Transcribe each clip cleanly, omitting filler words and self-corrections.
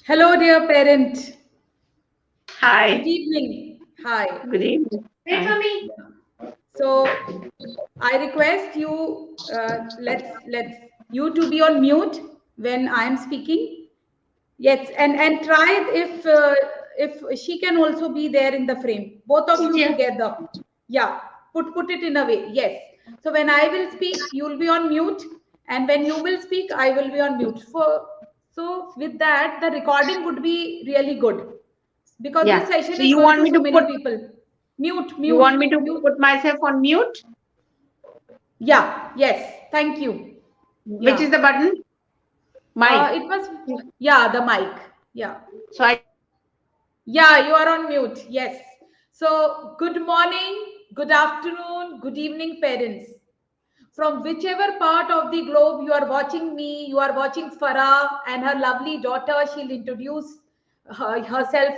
Hello, dear parent. Hi. Good evening. Hi. Good evening. Wait for me. So, I request you. Let's you to be on mute when I am speaking. Yes, and try if she can also be there in the frame. Both of you Teacher. together. Yeah. Put it in a way. Yes. So when I will speak, you will be on mute, and when you will speak, I will be on mute. So with that, the recording would be really good because this Yeah. session So is you going want to me so to many put people. Mute, you mute, want me to mute. put myself on mute? Yeah, yes. Thank you. Which is Yeah. the button? Mic. It was, yeah, the mic. Yeah. So I Yeah, you are on mute. Yes. So, good morning, good afternoon, good evening, parents. From whichever part of the globe you are watching me, you are watching Farah and her lovely daughter. She'll introduce herself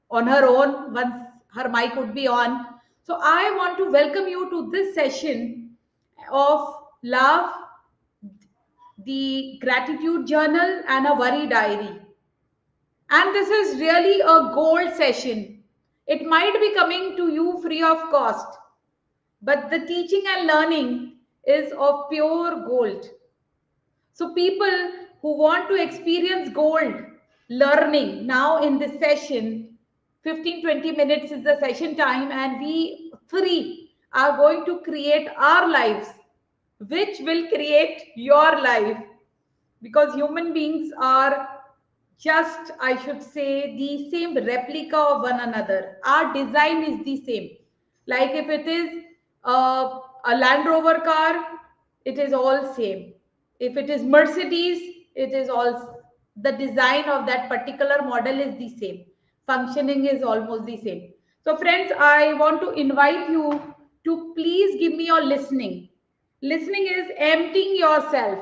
on her own once her mic would be on. So, I want to welcome you to this session of love, the gratitude journal, and a worry diary. And this is really a gold session. It might be coming to you free of cost, but the teaching and learning is of pure gold. So, people who want to experience gold learning now in this session, 15-20 minutes is the session time, and we three are going to create our lives, which will create your life because human beings are just, I should say, the same replica of one another. Our design is the same. Like if it is a Land Rover car, it is all same. If it is Mercedes, it is all, the design of that particular model is the same. Functioning is almost the same. So, friends, I want to invite you to please give me your listening. Listening is emptying yourself.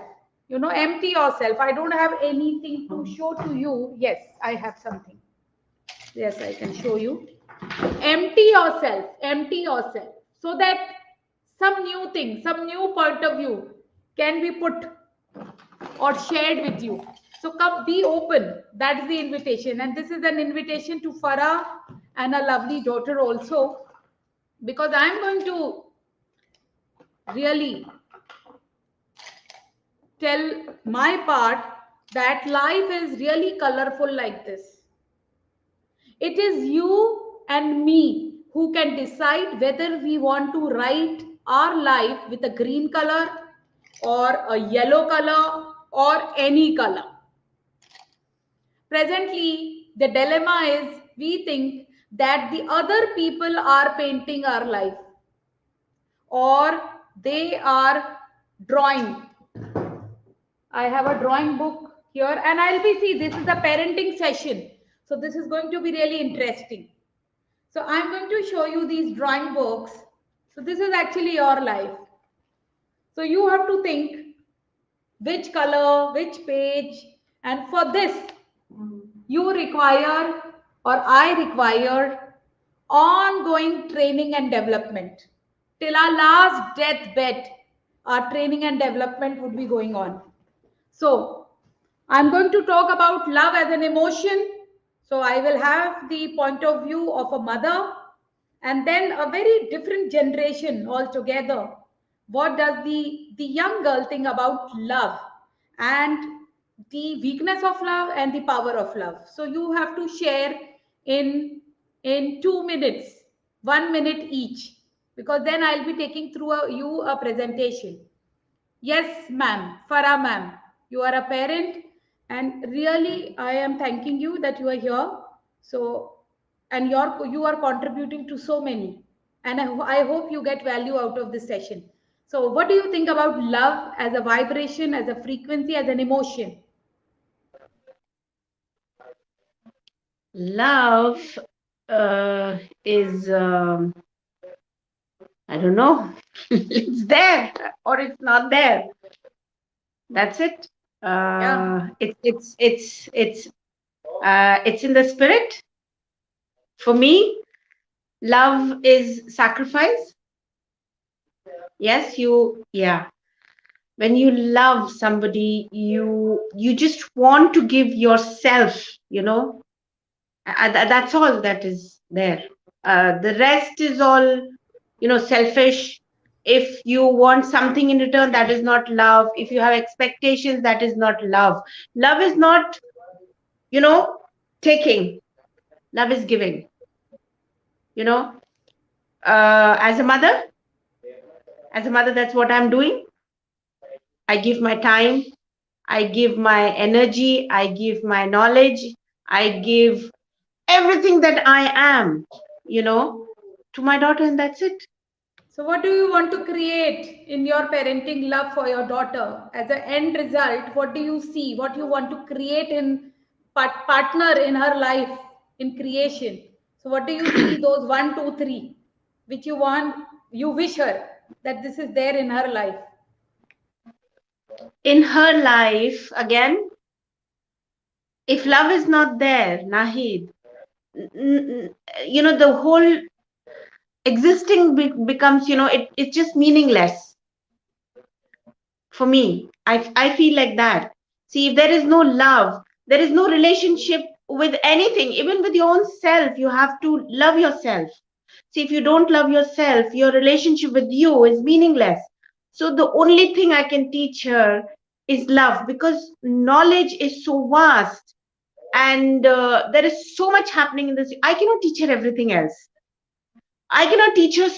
Empty yourself. I don't have anything to show to you. Yes, I have something. Yes, I can show you. Empty yourself so that some new thing, some new point of view can be put or shared with you. So come, be open. That's the invitation. And this is an invitation to Farah and a lovely daughter also, because I'm going to really tell my part that life is really colorful like this. It is you and me who can decide whether we want to write our life with a green color or a yellow color or any color. Presently, the dilemma is we think that the other people are painting our life or they are drawing. I have a drawing book here and I'll be see this is a parenting session. So this is going to be really interesting. So I'm going to show you these drawing books. So this is actually your life. So you have to think which color, which page, and for this you require or I require ongoing training and development. Till our last deathbed, our training and development would be going on. So, I'm going to talk about love as an emotion. So, I will have the point of view of a mother and then a very different generation altogether. What does the young girl think about love and the weakness of love and the power of love? So, you have to share in in 2 minutes, 1 minute each, because then I'll be taking through you a presentation. Yes, ma'am. Farah, ma'am. You are a parent, and really, I am thanking you that you are here. So, and you are contributing to so many, and I hope you get value out of this session. So, what do you think about love as a vibration, as a frequency, as an emotion? love is I don't know. It's there or it's not there. That's it. Yeah. It's in the spirit. For me, love is sacrifice. Yes, yeah. When you love somebody, you just want to give yourself, that's all that is there. The rest is all, selfish. If you want something in return, that is not love. If you have expectations, that is not love. Love is not, you know taking. Love is giving. you know as a mother, that's what I'm doing. I give my time, I give my energy, I give my knowledge, I give everything that I am, you know, to my daughter, and that's it. So, what do you want to create in your parenting love for your daughter? As an end result, what do you see? What you want to create in partner in her life in creation? So, what do you see? Those one, two, three, which you want, you wish her that this is there in her life. In her life, again, if love is not there, Nahid, the whole existing becomes, it's just meaningless for me. I feel like that. See, if there is no love, there is no relationship with anything, even with your own self. You have to love yourself. See, if you don't love yourself, your relationship with you is meaningless. So the only thing I can teach her is love, because knowledge is so vast, and there is so much happening in this. I cannot teach her everything else. I cannot teach her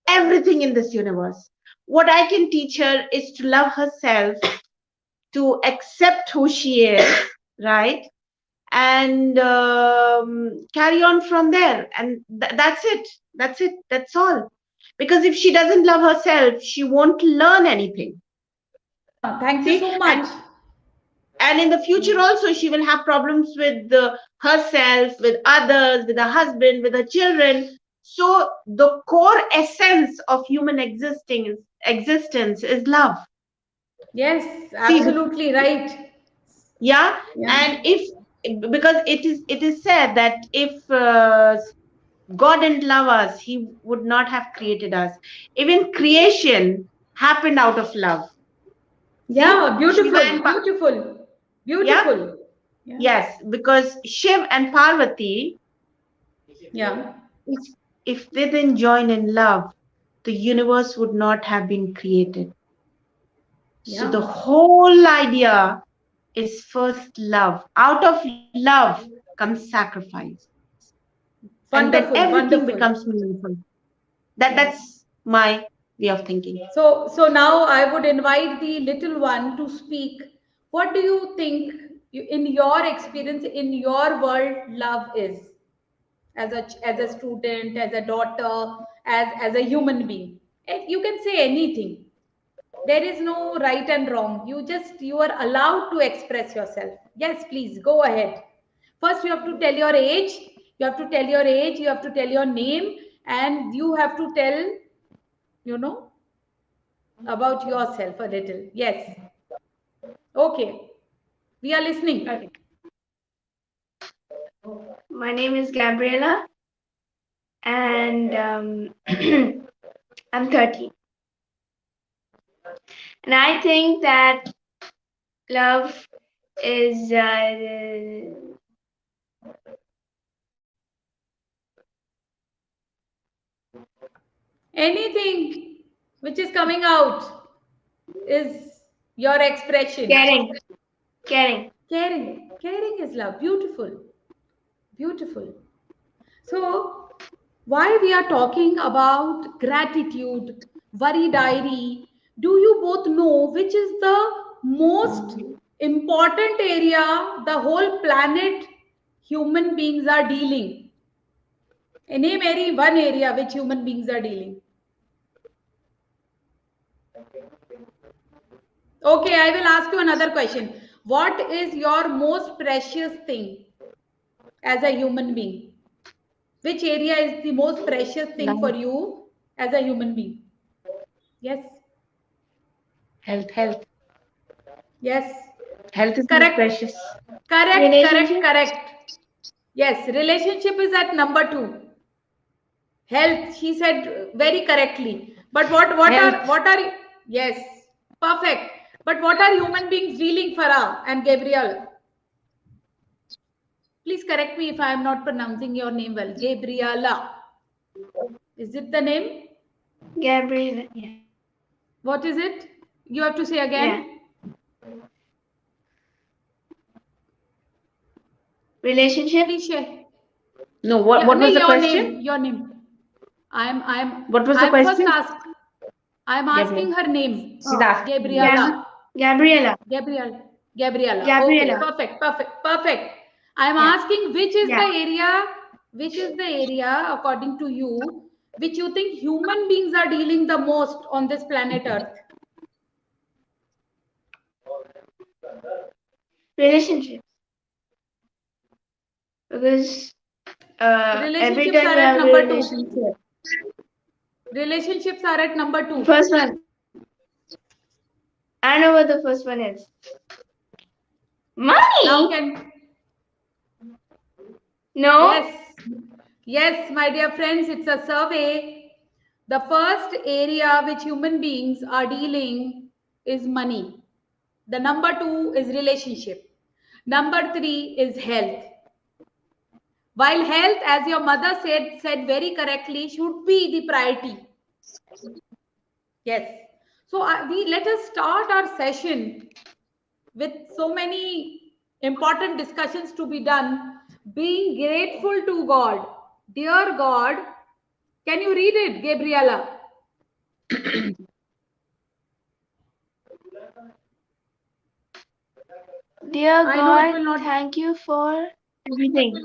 everything in this universe. What I can teach her is to love herself, to accept who she is, right? And carry on from there. And that's it. That's it. That's all. Because if she doesn't love herself, she won't learn anything. Thank you See, so much. and in the future also, she will have problems with herself, with others, with her husband, with her children. So the core essence of human existence is love. Yes, See, absolutely right. yeah. Yeah. And if, because it is said that if God didn't love us, he would not have created us. Even creation happened out of love. See, Yeah, Shiva beautiful, and beautiful, yeah. beautiful. Yeah. Yes, because Shiv and Parvati, Yeah. if, if they didn't join in love, the universe would not have been created. So the Yeah. whole idea is first love. Out of love comes sacrifice. And then Wonderful, everything becomes wonderful. meaningful. Yes. That's my way of thinking. So now I would invite the little one to speak. What do you think, in your experience, in your world, love is as a student, as a daughter, as a human being? And you can say anything. There is no right and wrong. You are allowed to express yourself. Yes, please go ahead. First, you have to tell your age. You have to tell your age. You have to tell your name, and you have to tell, you know, about yourself a little. Yes. Okay. We are listening. Okay. My name is Gabriela, and I'm 30. And I think that love is Anything which is coming out is your expression. caring, caring. Caring. Caring is love. Beautiful. Beautiful. So, while we are talking about gratitude, worry diary, do you both know which is the most important area the whole planet human beings are dealing? Name any one area which human beings are dealing. Okay, I will ask you another question. What is your most precious thing as a human being? Which area is the most precious thing for Love, you as a human being? Yes, health. yes. Health is most Correct, precious. correct, correct, Relationship, correct. Yes, relationship is at number two. Health, she said very correctly. But what Health. are, yes. Perfect. But what are human beings dealing, Farah and Gabriel? Please correct me if I am not pronouncing your name well. Gabriela. Is it the name? Gabriela. Yeah. What is it? You have to say again. Relationship. Please share. No, what was the Your question? name. Your name. What was the I'm first question? asked. I'm asking her name. She's asking. Gabriela. Gabriela. Gabriela. Gabriela. Okay. Gabriela. Perfect. I'm asking which is the area, according to you, which you think human beings are dealing the most on this planet Earth? Relationships. Because every Relationships time are you at have a number 2. relationship. Relationships are at number 2. First one. I know what the first one is. Money. Now can No. Yes, my dear friends, it's a survey. The first area which human beings are dealing is money. The number 2 is relationship. Number 3 is health. While health, as your mother said very correctly, should be the priority. Yes. So let us start our session with so many important discussions to be done. Being grateful to God. Dear God, can you read it, Gabriela? Dear I know it God, will not. thank you for everything.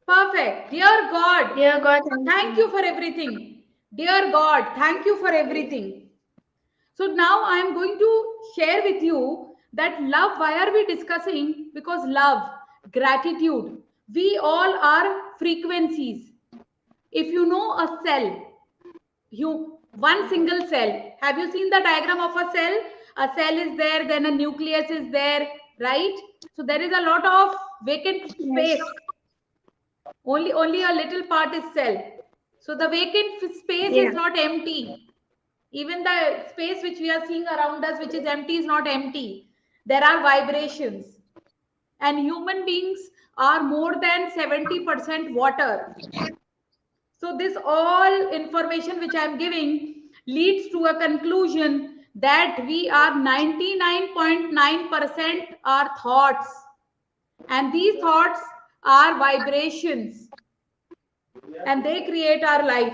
Perfect. Dear God, Dear God, thank you for everything. Dear God, thank you for everything. So now I am going to share with you that love. Why are we discussing? Because love, gratitude, we all are frequencies. If you know a cell, one single cell. Have you seen the diagram of a cell? A cell is there, then a nucleus is there, right? So there is a lot of vacant Yes. space. Only a little part is cell. So the vacant space Yeah. is not empty. Even the space which we are seeing around us, which is empty, is not empty. There are vibrations. And human beings are more than 70% water. So this all information which I am giving leads to a conclusion that we are 99.9% our thoughts. And these thoughts are vibrations. And they create our life.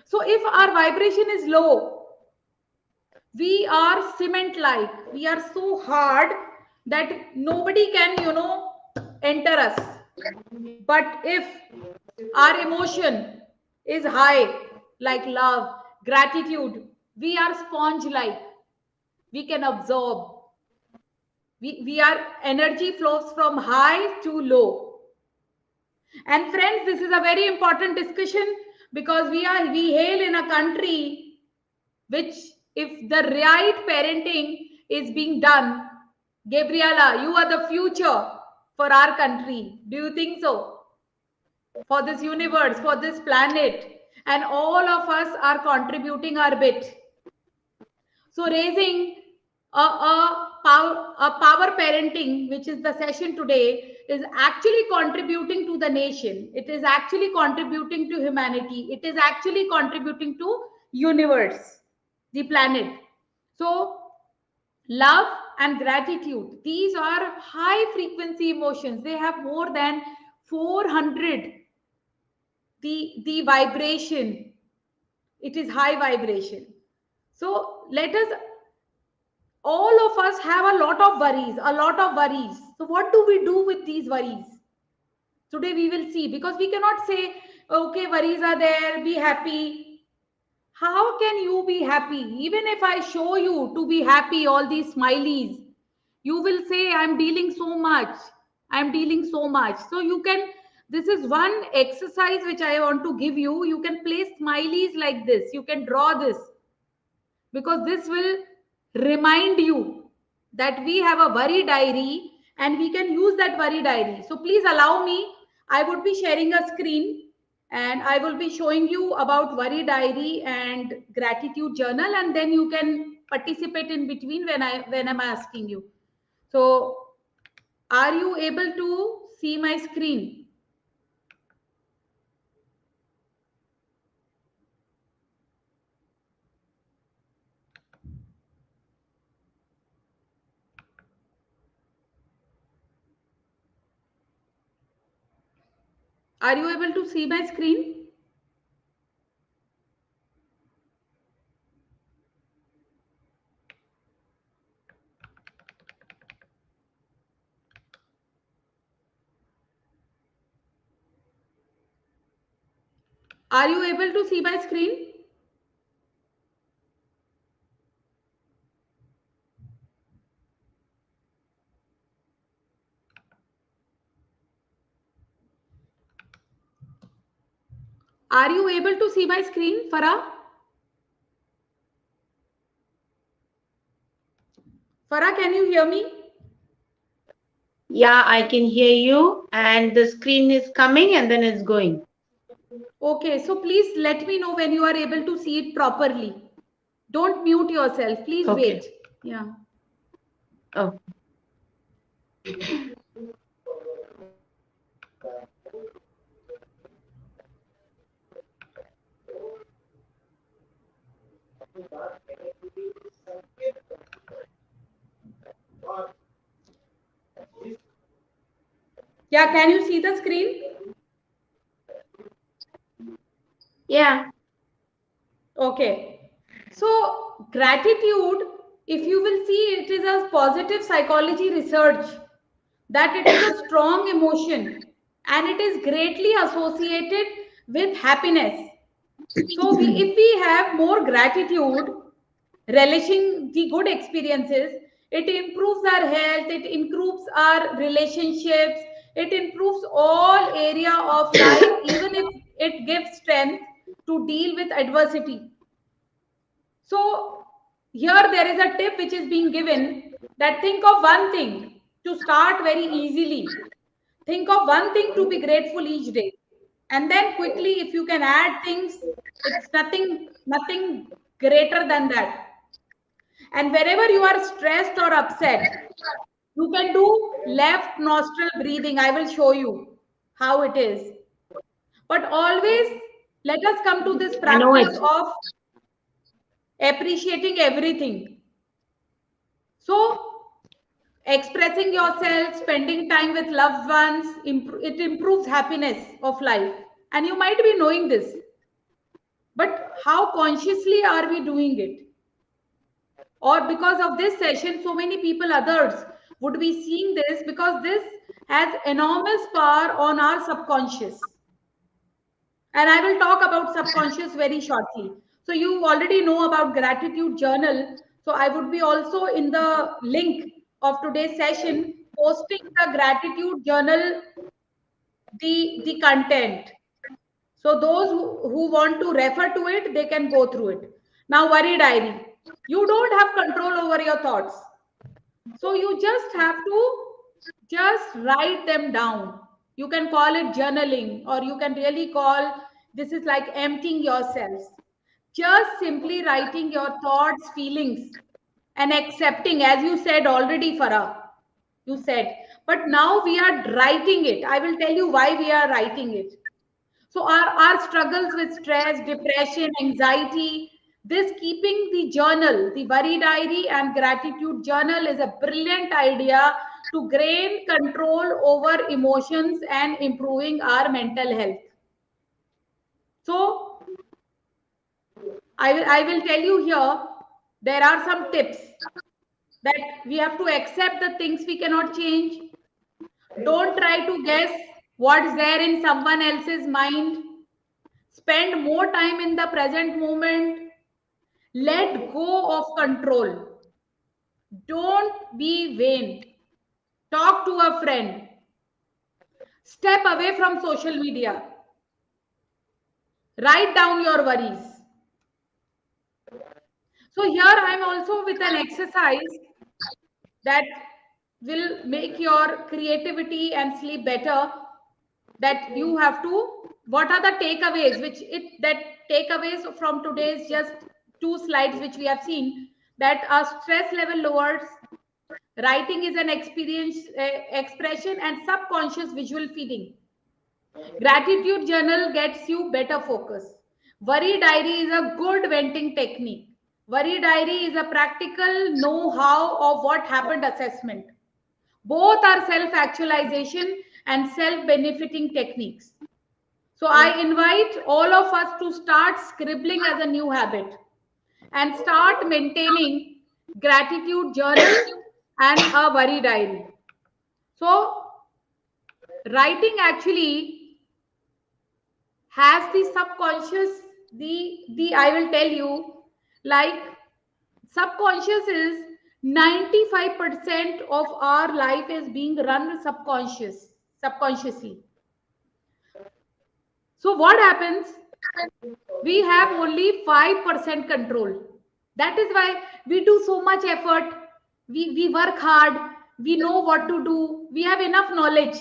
So if our vibration is low, we are cement like. We are so hard that nobody can, enter us. But if our emotion is high, like love, gratitude, we are sponge like. We can absorb. We are energy flows from high to low. And friends, this is a very important discussion because we hail in a country which, if the right parenting is being done, Gabriela, you are the future for our country. Do you think so? For this universe, for this planet, and all of us are contributing our bit. So raising a power parenting, which is the session today, is actually contributing to the nation. It is actually contributing to humanity. It is actually contributing to universe, the planet. So love and gratitude, these are high frequency emotions. They have more than 400. The vibration, it is high vibration. So let us, all of us have a lot of worries. So what do we do with these worries? Today we will see, because we cannot say, okay, worries are there, be happy. How can you be happy? Even if I show you to be happy, all these smileys, you will say, I'm dealing so much. I'm dealing so much. So you can, this is one exercise which I want to give you. You can place smileys like this. You can draw this, because this will remind you that we have a worry diary and we can use that worry diary. So please allow me. I would be sharing a screen and I will be showing you about worry diary and gratitude journal, and then you can participate in between when I'm asking you. So, are you able to see my screen? Are you able to see my screen? Are you able to see my screen? Are you able to see my screen, Farah? Farah, can you hear me? Yeah, I can hear you, and the screen is coming and then it's going. Okay, so please let me know when you are able to see it properly. Don't mute yourself. Please Okay. wait. Yeah. Oh. Yeah, can you see the screen? Yeah. Okay. So, gratitude, if you will see, it is a positive psychology research that it is a strong emotion and it is greatly associated with happiness. So, if we have more gratitude, relishing the good experiences, it improves our health, it improves our relationships, it improves all area of life, even if it gives strength to deal with adversity. So here there is a tip which is being given, that think of one thing to start very easily. Think of one thing to be grateful each day. And then quickly, if you can add things, it's nothing greater than that. And wherever you are stressed or upset, you can do left nostril breathing. I will show you how it is. But always let us come to this I know it. practice of appreciating everything. So, expressing yourself, spending time with loved ones, it improves happiness of life. And you might be knowing this, but how consciously are we doing it? Or because of this session, so many people, others, would be seeing this, because this has enormous power on our subconscious. And I will talk about subconscious very shortly. So you already know about gratitude journal. So I would be also in the link of today's session posting the gratitude journal, the content. So those who want to refer to it, they can go through it. Now, worry diary. You don't have control over your thoughts. So you just have to just write them down. You can call it journaling, or you can really call this is like emptying yourselves. Just simply writing your thoughts, feelings, and accepting, as you said already, Farah. You said, but now we are writing it. I will tell you why we are writing it. So our struggles with stress, depression, anxiety, this keeping the journal, the worry diary and gratitude journal is a brilliant idea to gain control over emotions and improving our mental health. So I will tell you here, there are some tips that we have to accept the things we cannot change. Don't try to guess what's there in someone else's mind. Spend more time in the present moment. Let go of control. Don't be vain. Talk to a friend. Step away from social media. Write down your worries. So, here I'm also with an exercise that will make your creativity and sleep better. That you have to what are the takeaways, which it that takeaways from today's just two slides which we have seen, that our stress level lowers, writing is an experience expression and subconscious visual feeding, gratitude journal gets you better focus, worry diary is a good venting technique, worry diary is a practical know-how of what happened assessment, both are self actualization and self benefiting techniques. So I invite all of us to start scribbling as a new habit and start maintaining gratitude journal and a worry diary. So writing actually has the subconscious, the I will tell you, like subconscious is 95% of our life is being run subconsciously. So what happens? We have only 5% control. That is why we do so much effort. We work hard. We know what to do. We have enough knowledge.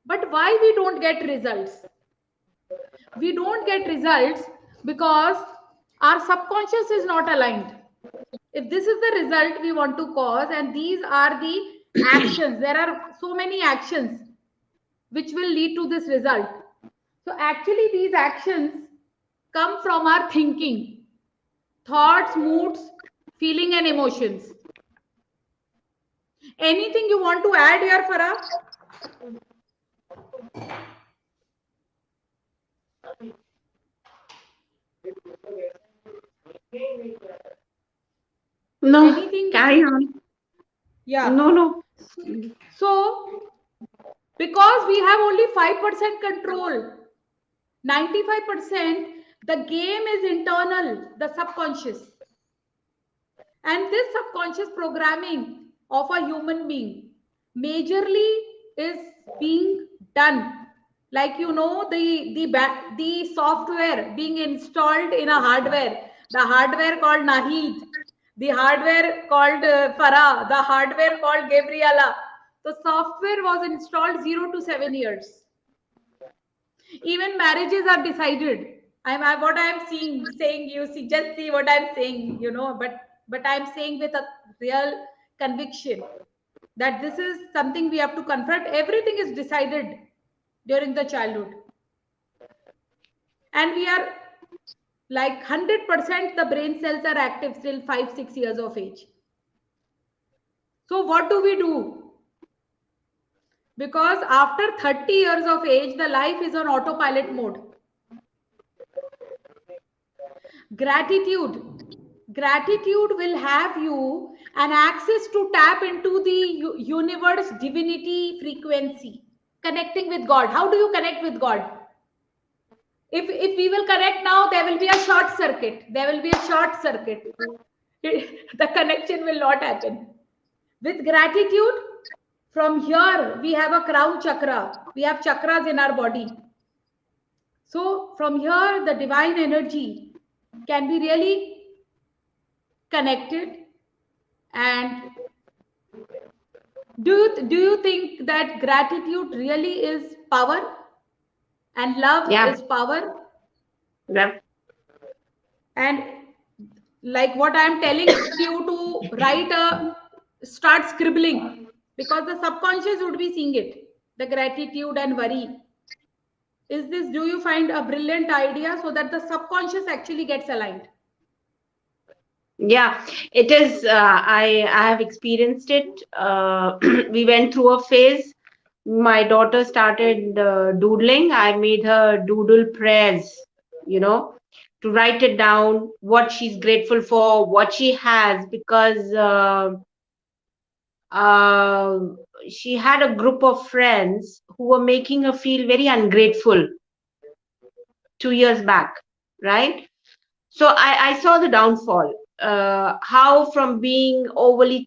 But why we don't get results? We don't get results because our subconscious is not aligned. If this is the result we want to cause, and these are the actions, there are so many actions which will lead to this result. So actually these actions come from our thinking, thoughts, moods, feeling and emotions. Anything you want to add here, Farah? No, Anything? carry on. Yeah. No. So because we have only 5% control, 95%, the game is internal, the subconscious. And this subconscious programming of a human being majorly is being done, like the software being installed in a hardware, the hardware called Nahid, the hardware called Farah, the hardware called Gabriela. The software was installed 0 to 7 years. Even marriages are decided. What I'm seeing saying, you see, just see what I'm saying, but I'm saying with a real conviction that this is something we have to confront. Everything is decided during the childhood, and we are like 100% the brain cells are active till 5 6 years of age. So what do we do? Because after 30 years of age, the life is on autopilot mode. Gratitude will have you an access to tap into the universe divinity frequency, connecting with God. How do you connect with God? If we will connect now, there will be a short circuit. The connection will not happen. With gratitude, from here we have a crown chakra, we have chakras in our body. So from here the divine energy can be really connected. And do you think that gratitude really is power and love is power? Yeah. And like what I'm telling you to start scribbling, because the subconscious would be seeing it, the gratitude and worry. Do you find a brilliant idea, so that the subconscious actually gets aligned? Yeah, it is. I have experienced it. We went through a phase. My daughter started doodling. I made her doodle prayers, you know, to write it down, what she's grateful for, what she has, because uh, she had a group of friends who were making her feel very ungrateful 2 years back, right? So I saw the downfall. How from being always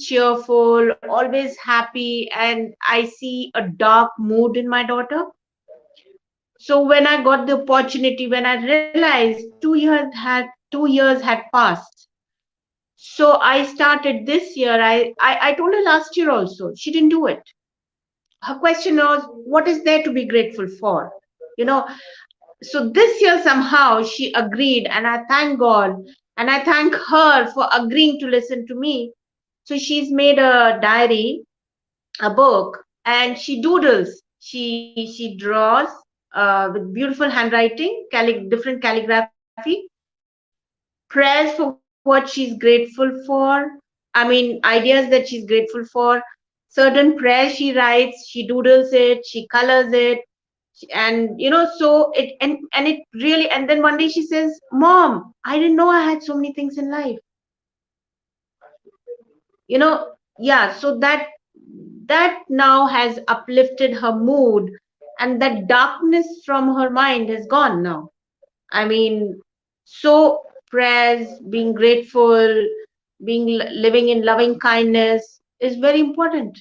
cheerful, always happy, and I see a dark mood in my daughter. So when I got the opportunity, when I realized 2 years had passed, so I started this year. I told her last year also. She didn't do it. Her question was, what is there to be grateful for? you know. So this year somehow she agreed, and I thank God and I thank her for agreeing to listen to me. So she's made a diary, a book, and she doodles. She draws with beautiful handwriting, different calligraphy, prayers for what she's grateful for. I mean, ideas that she's grateful for. Certain prayers she writes, she doodles it, she colors it, and so it really. And then one day she says, "Mom, I didn't know I had so many things in life." Yeah. So that now has uplifted her mood, and that darkness from her mind has gone now. I mean, so prayers, being grateful, living in loving kindness is very important.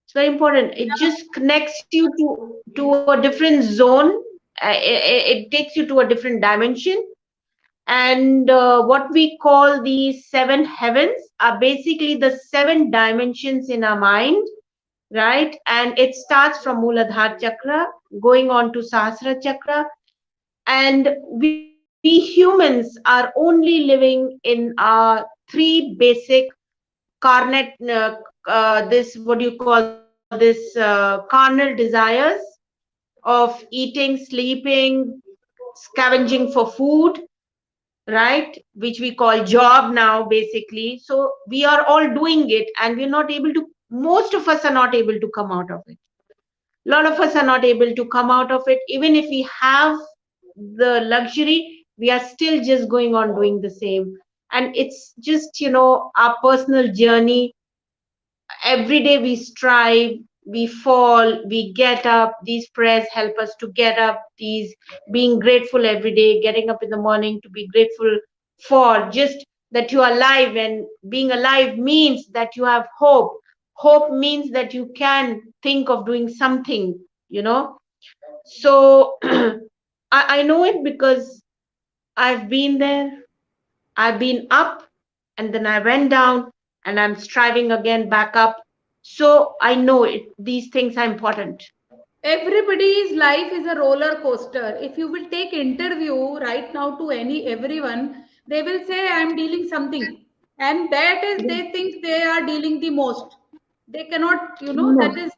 It's very important. It just connects you to a different zone. It takes you to a different dimension. And what we call the seven heavens are basically the seven dimensions in our mind, right? And it starts from Muladhara chakra, going on to Sahasra chakra. And we humans are only living in our three basic carnate, this, what do you call this, carnal desires of eating, sleeping, scavenging for food, right? Which we call job now, basically. So we are all doing it, and we're not able to, most of us are not able to come out of it. A lot of us are not able to come out of it. Even if we have the luxury, we are still just going on doing the same. And it's just, our personal journey. Every day we strive, we fall, we get up. These prayers help us to get up. These being grateful every day, getting up in the morning to be grateful for just that you are alive. And being alive means that you have hope. Hope means that you can think of doing something, so I know it because I've been there. I've been up, and then I went down, and I'm striving again back up. So I know it. These things are important. Everybody's life is a roller coaster. If you will take interview right now to everyone, they will say I'm dealing something, and that is Yeah. they think they are dealing the most. They cannot, that No. is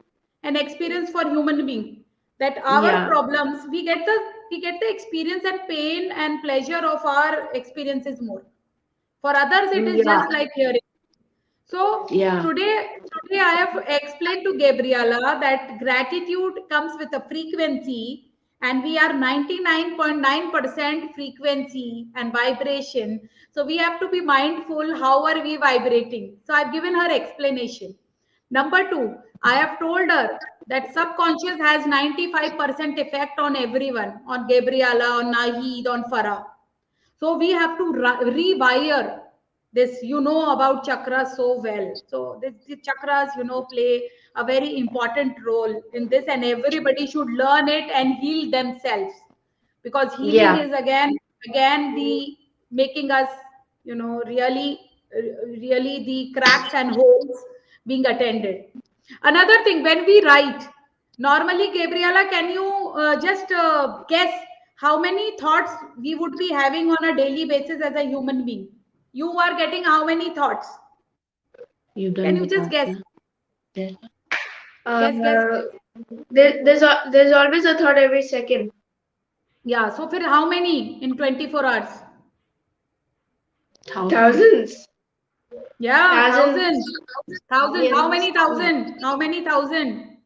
an experience for human being, that our Yeah. problems, we get the experience and pain and pleasure of our experiences more. For others it is Yeah. just like hearing. So Yeah. today I have explained to Gabriela that gratitude comes with a frequency, and we are 99.9% frequency and vibration. So we have to be mindful how are we vibrating. So I've given her explanation. Number two, I have told her that subconscious has 95% effect on everyone, on Gabriela, on Nahid, on Farah. So we have to rewire this. You know about chakras so well. So the chakras, play a very important role in this, and everybody should learn it and heal themselves, because healing Yeah. is again the making us, really, really the cracks and holes being attended. Another thing, when we write, normally, Gabriela, can you just guess how many thoughts we would be having on a daily basis as a human being? You are getting how many thoughts? You Can done you with just that, guess? no? Yes. Uh, there's always a thought every second. Yeah. So, for how many in 24 hours? Thousands. Thousands. Yeah, Thousands. thousands. Thousand. How Millions. many thousand? How many thousand?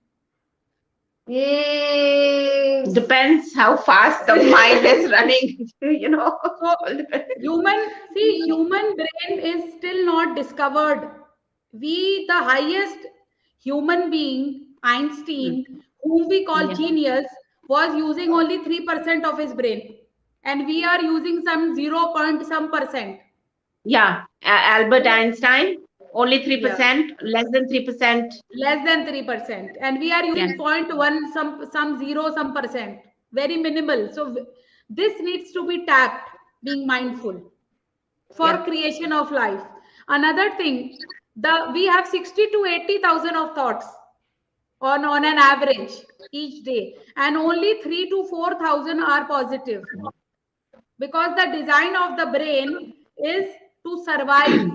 Mm. Depends how fast the mind is running. So All depends. human brain is still not discovered. The highest human being, Mm. Einstein, whom we call Yeah. genius, was using only 3% of his brain. And we are using some 0 point some percent. Yeah. Albert So, Einstein, only yeah, 3%, less than 3%. less than 3%. And we are using Yes. point 0.1, some 0, some percent. Very minimal. So this needs to be tapped, being mindful for Yep. creation of life. Another thing, we have 60 to 80,000 of thoughts. on an average each day, and only 3 to 4,000 are positive, because the design of the brain is to survive,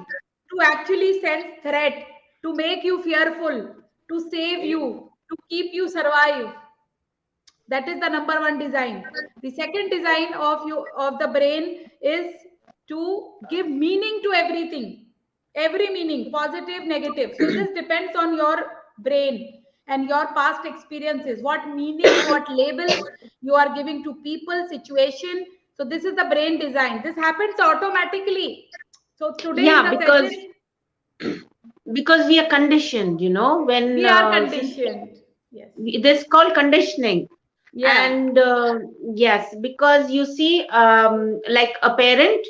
to actually sense threat, to make you fearful, to save you, to keep you survive. That is the number one design. The second design of you of the brain is to give meaning to everything, every meaning, positive, negative. So this depends on your brain and your past experiences, what meanings, what labels you are giving to people, situation. So this is the brain design. This happens automatically. So today in Yeah, the session, because we are conditioned, you know, when we are since conditioned. Yes. this is called conditioning. Yeah. And yes, because you see, like a parent,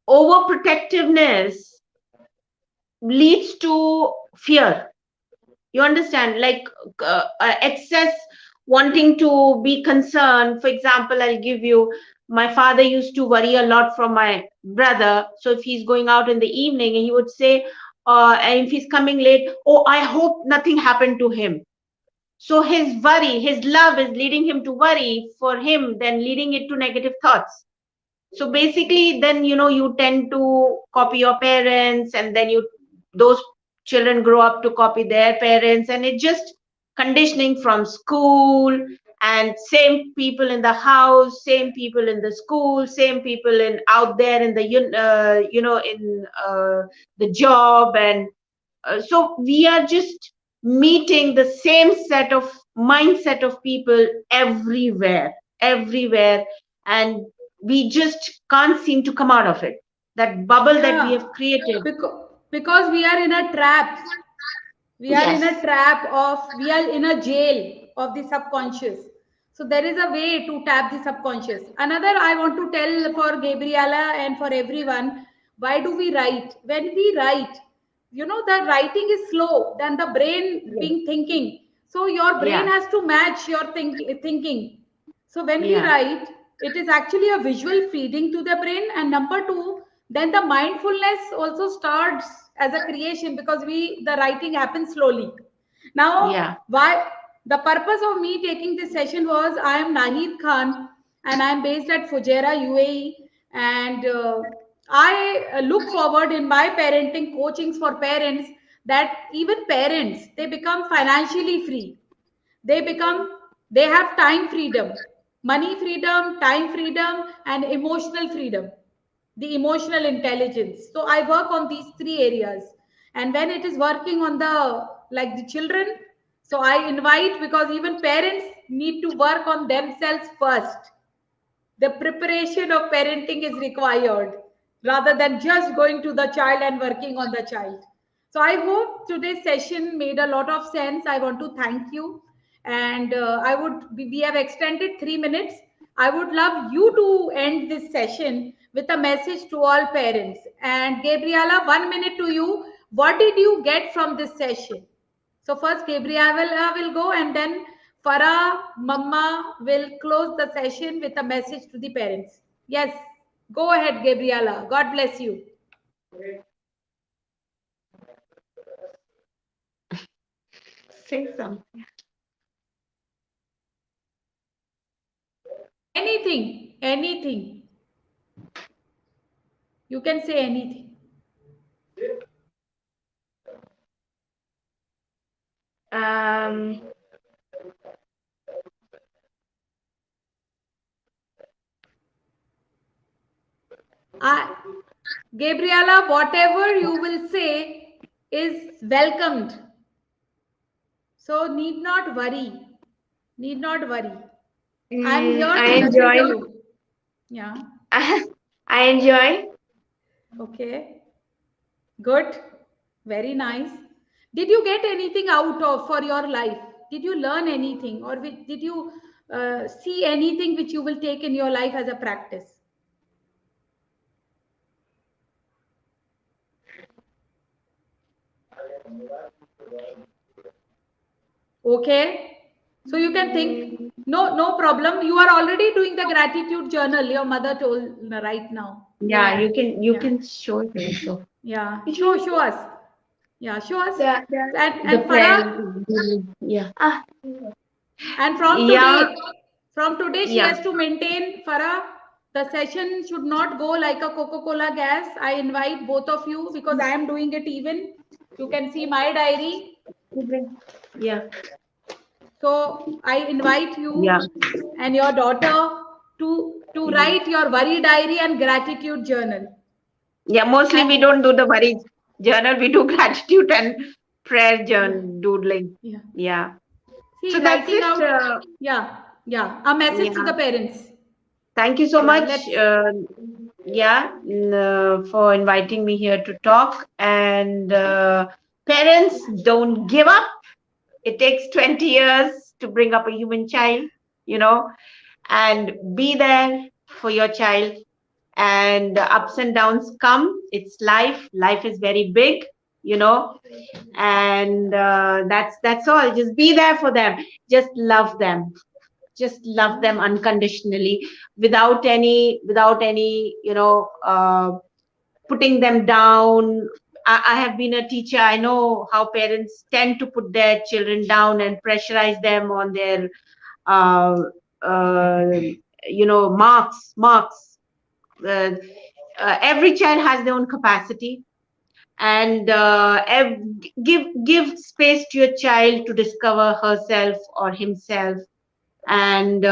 overprotectiveness leads to fear. You understand? Like excess wanting to be concerned. For example, I'll give you, my father used to worry a lot from my brother. So if he's going out in the evening, he would say, and if he's coming late, oh, I hope nothing happened to him. So his worry, his love is leading him to worry for him, then leading it to negative thoughts. So basically, then you tend to copy your parents, and then those children grow up to copy their parents, and it just conditioning from school, and same people in the house, same people in the school, same people in out there in the in the job. And so we are just meeting the same set of mindset of people everywhere, and we just can't seem to come out of it, that bubble that we Yeah. have created. Because we are in a trap. We are in a Yes. trap of, we are in a jail of the subconscious. So there is a way to tap the subconscious. Another I want to tell for Gabriela and for everyone, why do we write? When we write, the writing is slow than the brain Yes. being thinking. So your brain Yeah. has to match your thinking. So when we Yeah. write, it is actually a visual feeding to the brain. And number two, then the mindfulness also starts as a creation, because the writing happens slowly. Now, Yeah. why the purpose of me taking this session was, I am Nahid Khan and I am based at Fujairah, UAE, and I look forward in my parenting coachings for parents that even parents, they become financially free. They have time freedom, money freedom, time freedom, and emotional freedom, the emotional intelligence. So I work on these three areas. And when it is working on the children, so I invite, because even parents need to work on themselves first. The preparation of parenting is required rather than just going to the child and working on the child. So I hope today's session made a lot of sense. I want to thank you. And we have extended 3 minutes. I would love you to end this session with a message to all parents. And Gabriela, 1 minute to you. What did you get from this session? So first Gabriela will go, and then Farah Mama will close the session with a message to the parents. Yes, go ahead, Gabriela. God bless you. Say something. Anything, anything. You can say anything. um I, Gabriela, whatever you will say is welcomed. So need not worry. Need not worry. I'm here I to listen to enjoy. you. Yeah. I enjoy. Okay. Good. Very nice. Did you get anything out of for your life? Did you learn anything, or did you see anything which you will take in your life as a practice? Okay. So you can think. Mm, No, no problem. You are already doing the gratitude journal. Your mother told right now. yeah, Yeah. you can Yeah. show it also. Yeah. Show us. Yeah, show us. The The And prayer. Farah, Yeah. ah and Yeah. from today she Yeah. has to maintain, Farah, the session should not go like a Coca-Cola gas. I invite both of you because I am doing it even. You can see my diary. Yeah. So I invite Yeah. you and your daughter to Yeah. write your worry diary and gratitude journal. Yeah. Mostly we And don't do the worry journal. We do gratitude and prayer yeah, journal doodling. yeah. Yeah. So See, that's writing it. out, yeah, yeah, a message to Yeah. the parents. Thank you so Yeah, much. let's, For inviting me here to talk. And parents, don't give up. It takes 20 years to bring up a human child, you know, and be there for your child. And the ups and downs come. It's life. Life is very big, you know, and that's all. Just be there for them. Just love them. Just love them unconditionally, without any putting them down. I have been a teacher. I know how parents tend to put their children down and pressurize them on their uh, uh, marks. uh, every child has their own capacity, and give space to your child to discover herself or himself. And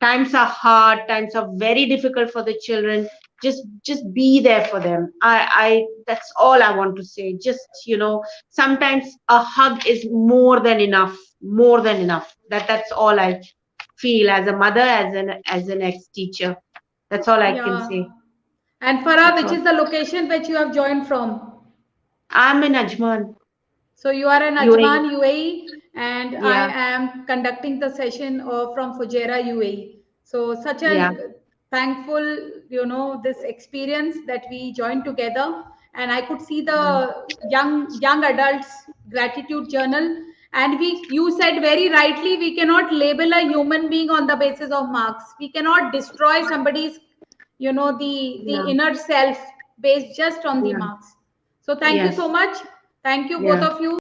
times are hard, times are very difficult for the children. Just be there for them. I That's all I want to say. Just, sometimes a hug is more than enough, more than enough. That's all I feel, as a mother, as an ex teacher. That's all I can yeah. say. And Farah, That's which all. is the location which you have joined from? I'm in Ajman, So you are in UAE. Ajman, UAE, and I Yeah. am conducting the session from Fujairah, UAE. So such Yeah. a thankful, this experience that we joined together, and I could see Yeah. the young adults gratitude journal. And you said very rightly, we cannot label a human being on the basis of marks. We cannot destroy somebody's, the Yeah. inner self based just on the Yeah. marks. So thank you so Yes. much. Thank you, both Yeah. of you.